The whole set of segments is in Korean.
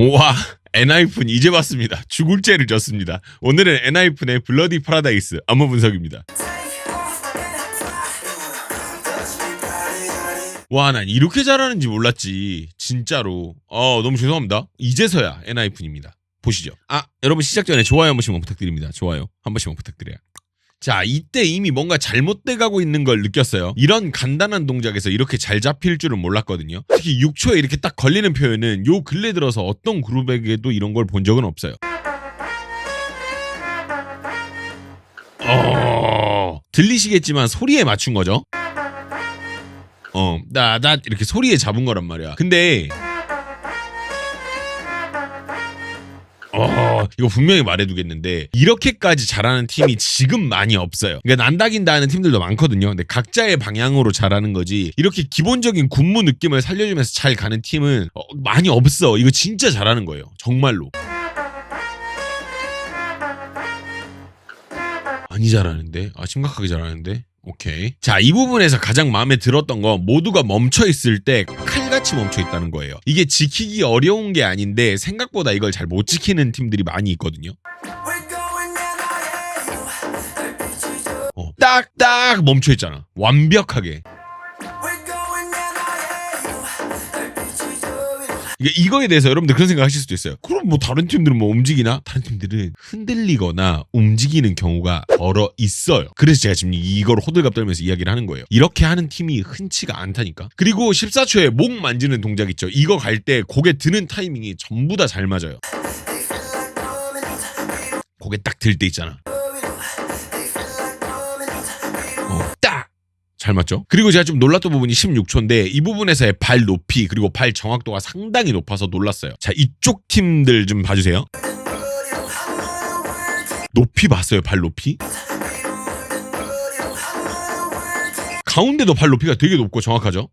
와, 엔하이픈 이제 봤습니다. 죽을 죄를 졌습니다. 오늘은 엔하이픈의 블러디 파라다이스 안무 분석입니다. 와, 난 이렇게 잘하는지 몰랐지. 진짜로. 너무 죄송합니다. 이제서야 엔하이픈입니다. 보시죠. 여러분 시작 전에 좋아요 한 번씩만 부탁드립니다. 좋아요 한 번씩만 부탁드려요. 자, 이때 이미 뭔가 잘못돼 가고 있는 걸 느꼈어요. 이런 간단한 동작에서 이렇게 잘 잡힐 줄은 몰랐거든요. 특히 6초에 이렇게 딱 걸리는 표현은 요 근래 들어서 어떤 그룹에게도 이런 걸 본 적은 없어요. 들리시겠지만 소리에 맞춘 거죠. 나 이렇게 소리에 잡은 거란 말이야. 근데 이거 분명히 말해두겠는데 이렇게까지 잘하는 팀이 지금 많이 없어요. 그러니까 난다긴다 하는 팀들도 많거든요. 근데 각자의 방향으로 잘하는 거지 이렇게 기본적인 군무 느낌을 살려주면서 잘 가는 팀은 많이 없어. 이거 진짜 잘하는 거예요. 정말로. 많이 잘하는데? 심각하게 잘하는데? 오케이. 자, 이 부분에서 가장 마음에 들었던 건 모두가 멈춰있을 때 칼같이 멈춰있다는 거예요. 이게 지키기 어려운 게 아닌데 생각보다 이걸 잘 못 지키는 팀들이 많이 있거든요. 딱딱 멈춰있잖아. 완벽하게. 이거에 대해서 여러분들 그런 생각 하실 수도 있어요. 그럼 뭐 다른 팀들은 뭐 움직이나? 다른 팀들은 흔들리거나 움직이는 경우가 덜어 있어요. 그래서 제가 지금 이걸 호들갑 떨면서 이야기를 하는 거예요. 이렇게 하는 팀이 흔치가 않다니까. 그리고 14초에 목 만지는 동작 있죠. 이거 갈 때 고개 드는 타이밍이 전부 다 잘 맞아요. 고개 딱 들 때 있잖아. 딱! 잘 맞죠? 그리고 제가 좀 놀랐던 부분이 16초인데 이 부분에서의 발 높이 그리고 발 정확도가 상당히 높아서 놀랐어요. 자, 이쪽 팀들 좀 봐주세요. 높이 봤어요? 발 높이? 가운데도 발 높이가 되게 높고 정확하죠?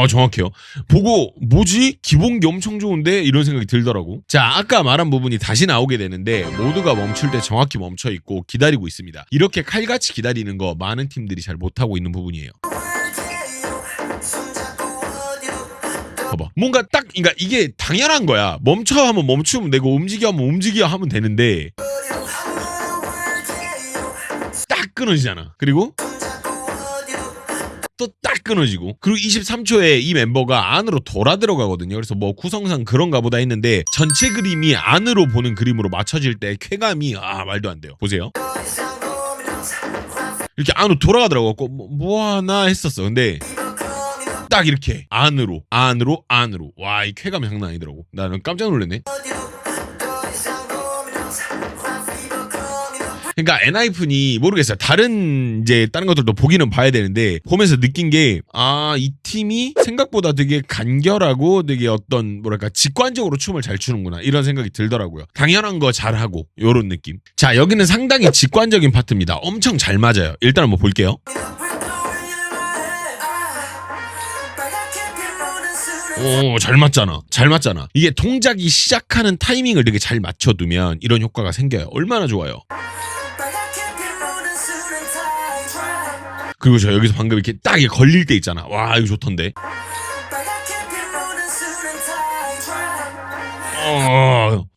정확해요. 보고 뭐지? 기본기 엄청 좋은데? 이런 생각이 들더라고. 자, 아까 말한 부분이 다시 나오게 되는데 모두가 멈출 때 정확히 멈춰있고 기다리고 있습니다. 이렇게 칼같이 기다리는 거 많은 팀들이 잘 못하고 있는 부분이에요. 봐봐. 뭔가 딱, 그러니까 이게 당연한 거야. 멈춰 하면 멈추면 되고 움직여 하면 움직여 하면 되는데 딱 끊어지잖아. 그리고 또 딱 끊어지고. 그리고 23초에 이 멤버가 안으로 돌아 들어가거든요. 그래서 뭐 구성상 그런가 보다 했는데 전체 그림이 안으로 보는 그림으로 맞춰질 때 쾌감이 말도 안 돼요. 보세요. 이렇게 안으로 돌아가더라고. 뭐 하나 했었어. 근데 딱 이렇게 안으로. 와, 이 쾌감이 장난 아니더라고. 나는 깜짝 놀랐네. 그러니까 엔하이픈이 모르겠어요. 다른 것들도 보기는 봐야 되는데 보면서 느낀 게 이 팀이 생각보다 되게 간결하고 되게 어떤 뭐랄까 직관적으로 춤을 잘 추는구나 이런 생각이 들더라고요. 당연한 거 잘하고 요런 느낌. 자, 여기는 상당히 직관적인 파트입니다. 엄청 잘 맞아요. 일단 한번 볼게요. 잘 맞잖아. 이게 동작이 시작하는 타이밍을 되게 잘 맞춰두면 이런 효과가 생겨요. 얼마나 좋아요. 그리고 저 여기서 방금 이렇게 딱 걸릴 때 있잖아. 와, 이거 좋던데.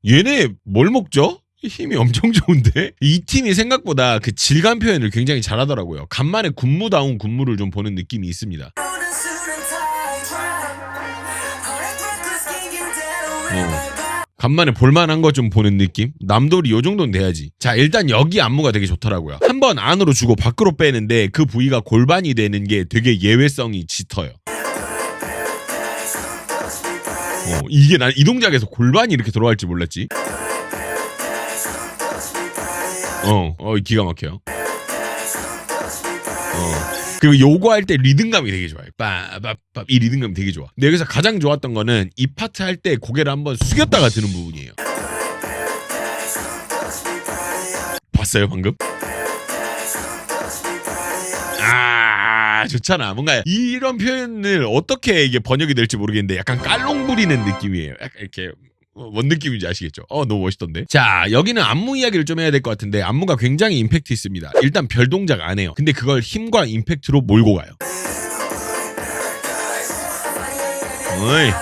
얘네 뭘 먹죠? 힘이 엄청 좋은데? 이 팀이 생각보다 그 질감 표현을 굉장히 잘하더라고요. 간만에 군무다운 군무를 좀 보는 느낌이 있습니다. 간만에 볼만한 거 좀 보는 느낌? 남돌이 요 정도는 돼야지. 자, 일단 여기 안무가 되게 좋더라고요. 한번 안으로 주고 밖으로 빼는데 그 부위가 골반이 되는 게 되게 예외성이 짙어요. 이게 난 이 동작에서 골반이 이렇게 들어갈 줄 몰랐지. 기가 막혀요. 그리고 요거 할 때 리듬감이 되게 좋아요. 빠바밥 이 리듬감이 되게 좋아. 근데 여기서 가장 좋았던 거는 이 파트 할 때 고개를 한번 숙였다가 드는 부분이에요. 봤어요 방금? 좋잖아. 뭔가 이런 표현을 어떻게 이게 번역이 될지 모르겠는데 약간 깔롱 부리는 느낌이에요. 약간 이렇게 뭔 느낌인지 아시겠죠? 너무 멋있던데. 자, 여기는 안무 이야기를 좀 해야 될 것 같은데 안무가 굉장히 임팩트 있습니다. 일단 별 동작 안 해요. 근데 그걸 힘과 임팩트로 몰고 가요. 어이.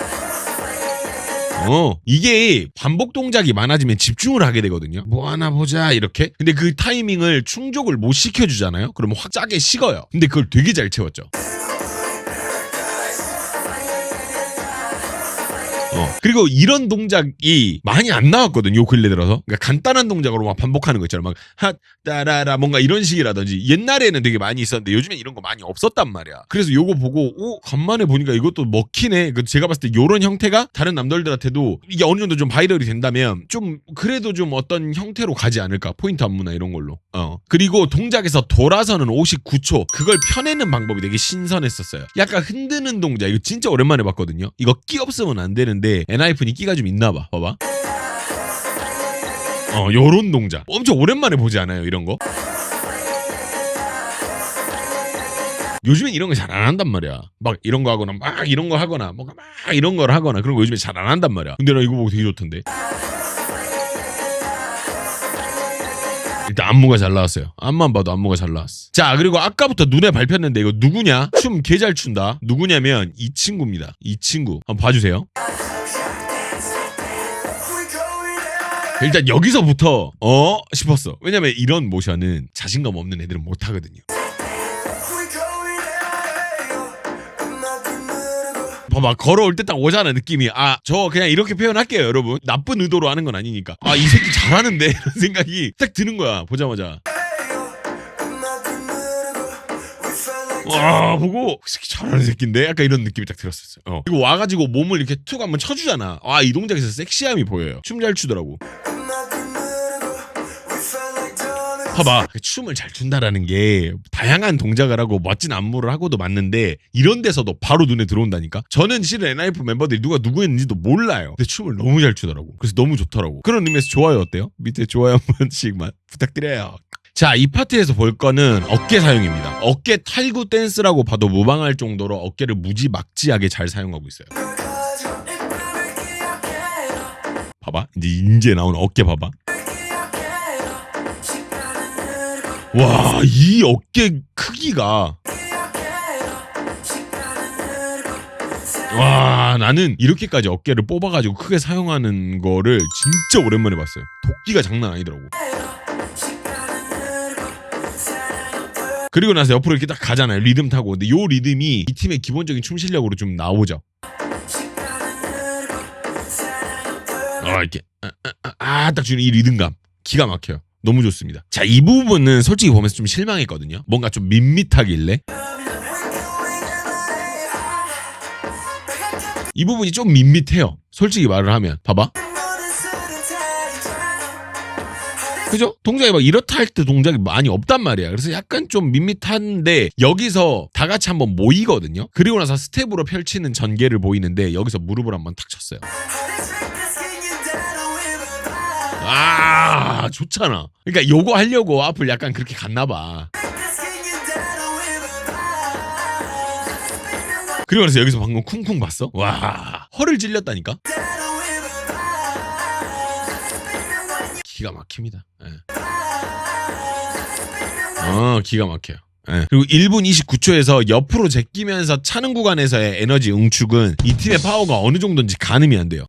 이게 반복 동작이 많아지면 집중을 하게 되거든요. 뭐 하나 보자 이렇게. 근데 그 타이밍을 충족을 못 시켜주잖아요. 그러면 확 짜게 식어요. 근데 그걸 되게 잘 채웠죠. 그리고 이런 동작이 많이 안 나왔거든요. 요 근래 들어서. 그러니까 간단한 동작으로 막 반복하는 거 있잖아요. 막 핫따라라 뭔가 이런 식이라든지 옛날에는 되게 많이 있었는데 요즘엔 이런 거 많이 없었단 말이야. 그래서 요거 보고 간만에 보니까 이것도 먹히네. 제가 봤을 때 요런 형태가 다른 남들한테도 이게 어느 정도 좀 바이럴이 된다면 좀 그래도 좀 어떤 형태로 가지 않을까. 포인트 안무나 이런 걸로. 그리고 동작에서 돌아서는 59초. 그걸 펴내는 방법이 되게 신선했었어요. 약간 흔드는 동작. 이거 진짜 오랜만에 봤거든요. 이거 끼 없으면 안 되는데 엔하이픈이 끼가 좀 있나봐. 봐봐. 요런 동작 엄청 오랜만에 보지 않아요? 이런 거 요즘엔 이런 거 잘 안 한단 말이야. 막 이런 거 하거나 막 이런 거 하거나 뭔가 막 이런 걸 하거나 그런 거 요즘에 잘 안 한단 말이야. 근데 나 이거 보고 되게 좋던데. 일단 안무가 잘 나왔어요. 앞만 봐도 안무가 잘 나왔어. 자, 그리고 아까부터 눈에 밟혔는데 이거 누구냐? 춤 개 잘 춘다. 누구냐면 이 친구입니다. 이 친구 한번 봐주세요. 일단 여기서부터 싶었어. 왜냐면 이런 모션은 자신감 없는 애들은 못하거든요. 봐봐, 걸어올 때 딱 오잖아. 느낌이 저 그냥 이렇게 표현할게요 여러분. 나쁜 의도로 하는 건 아니니까. 이 새끼 잘하는데 이런 생각이 딱 드는 거야 보자마자. 와, 보고 이 새끼 잘하는 새끼인데 약간 이런 느낌이 딱 들었었어요. 그리고 와가지고 몸을 이렇게 툭 한번 쳐주잖아. 이 동작에서 섹시함이 보여요. 춤 잘 추더라고. 봐봐, 춤을 잘 춘다라는 게 다양한 동작을 하고 멋진 안무를 하고도 맞는데 이런 데서도 바로 눈에 들어온다니까. 저는 실은 엔하이픈 멤버들이 누가 누구였는지도 몰라요. 근데 춤을 너무 잘 추더라고. 그래서 너무 좋더라고. 그런 의미에서 좋아요 어때요? 밑에 좋아요 한 번씩만 부탁드려요. 자, 이 파트에서 볼 거는 어깨 사용입니다. 어깨 탈구 댄스라고 봐도 무방할 정도로 어깨를 무지막지하게 잘 사용하고 있어요. 봐봐, 이제 나오는 어깨 봐봐. 와, 이 어깨 크기가 와, 나는 이렇게까지 어깨를 뽑아가지고 크게 사용하는 거를 진짜 오랜만에 봤어요. 도끼가 장난 아니더라고. 그리고 나서 옆으로 이렇게 딱 가잖아요. 리듬 타고. 근데 요 리듬이 이 팀의 기본적인 춤 실력으로 좀 나오죠. 이렇게 딱 주는 이 리듬감 기가 막혀요. 너무 좋습니다. 자, 이 부분은 솔직히 보면서 좀 실망했거든요. 뭔가 좀 밋밋하길래. 이 부분이 좀 밋밋해요. 솔직히 말을 하면. 봐봐. 그죠? 동작이 막 이렇다 할 때 동작이 많이 없단 말이야. 그래서 약간 좀 밋밋한데 여기서 다 같이 한번 모이거든요. 그리고 나서 스텝으로 펼치는 전개를 보이는데 여기서 무릎을 한번 탁 쳤어요. 좋잖아. 그러니까 요거 하려고 앞을 약간 그렇게 갔나봐. 그리고 나서 여기서 방금 쿵쿵 봤어? 와, 허를 찔렸다니까? 기가 막힙니다. 기가 막혀요. 그리고 1분 29초에서 옆으로 제끼면서 차는 구간에서의 에너지 응축은 이 팀의 파워가 어느 정도인지 가늠이 안 돼요.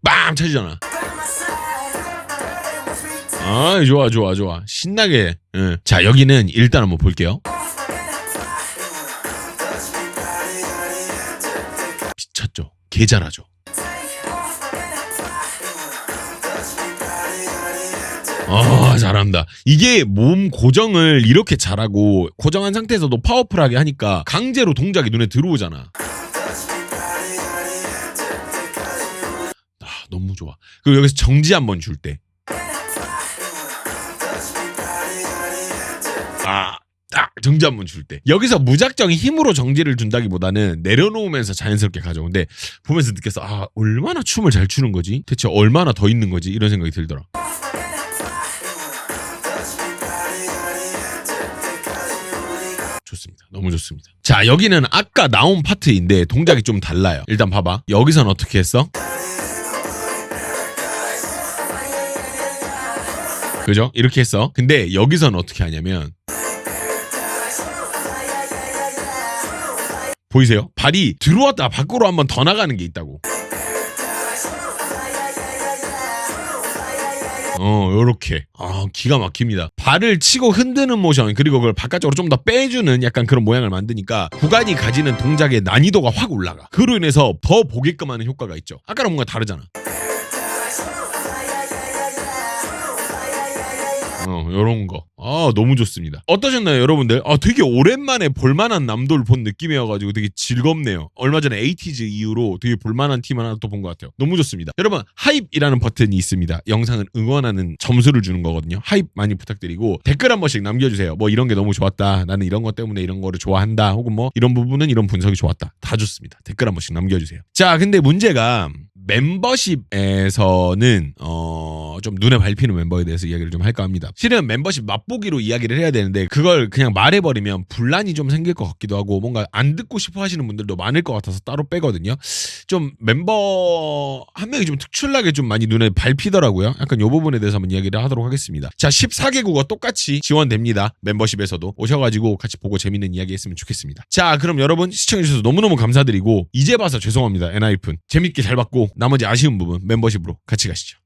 빵 쳐지잖아. 좋아. 신나게. 자, 여기는 일단 한번 볼게요. 미쳤죠? 개 잘하죠? 잘한다. 이게 몸 고정을 이렇게 잘하고 고정한 상태에서도 파워풀하게 하니까 강제로 동작이 눈에 들어오잖아. 너무 좋아. 그리고 여기서 정지 한번 줄 때. 정지 한번 줄 때. 여기서 무작정 힘으로 정지를 준다기보다는 내려놓으면서 자연스럽게 가져오는데 보면서 느꼈어. 얼마나 춤을 잘 추는 거지? 대체 얼마나 더 있는 거지? 이런 생각이 들더라. 좋습니다. 너무 좋습니다. 자, 여기는 아까 나온 파트인데 동작이 좀 달라요. 일단 봐봐. 여기선 어떻게 했어? 그죠? 이렇게 했어. 근데 여기선 어떻게 하냐면 보이세요? 발이 들어왔다가 밖으로 한번 더 나가는 게 있다고. 요렇게. 기가 막힙니다. 발을 치고 흔드는 모션, 그리고 그걸 바깥쪽으로 좀 더 빼주는 약간 그런 모양을 만드니까 구간이 가지는 동작의 난이도가 확 올라가. 그로 인해서 더 보게끔 하는 효과가 있죠. 아까랑 뭔가 다르잖아. 요런 거. 너무 좋습니다. 어떠셨나요, 여러분들? 되게 오랜만에 볼만한 남돌 본 느낌이어가지고 되게 즐겁네요. 얼마 전에 에이티즈 이후로 되게 볼만한 팀 하나 또 본 것 같아요. 너무 좋습니다. 여러분, 하입이라는 버튼이 있습니다. 영상을 응원하는 점수를 주는 거거든요. 하입 많이 부탁드리고 댓글 한 번씩 남겨주세요. 뭐 이런 게 너무 좋았다. 나는 이런 것 때문에 이런 거를 좋아한다. 혹은 뭐 이런 부분은 이런 분석이 좋았다. 다 좋습니다. 댓글 한 번씩 남겨주세요. 자, 근데 문제가 멤버십에서는 좀 눈에 밟히는 멤버에 대해서 이야기를 좀 할까 합니다. 실은 멤버십 맛보기로 이야기를 해야 되는데 그걸 그냥 말해버리면 분란이 좀 생길 것 같기도 하고 뭔가 안 듣고 싶어 하시는 분들도 많을 것 같아서 따로 빼거든요. 좀 멤버 한 명이 좀 특출나게 좀 많이 눈에 밟히더라고요. 약간 이 부분에 대해서 한번 이야기를 하도록 하겠습니다. 자, 14개국어 똑같이 지원됩니다. 멤버십에서도 오셔가지고 같이 보고 재밌는 이야기 했으면 좋겠습니다. 자, 그럼 여러분 시청해주셔서 너무너무 감사드리고 이제 봐서 죄송합니다. 엔하이픈 재밌게 잘 봤고 나머지 아쉬운 부분 멤버십으로 같이 가시죠.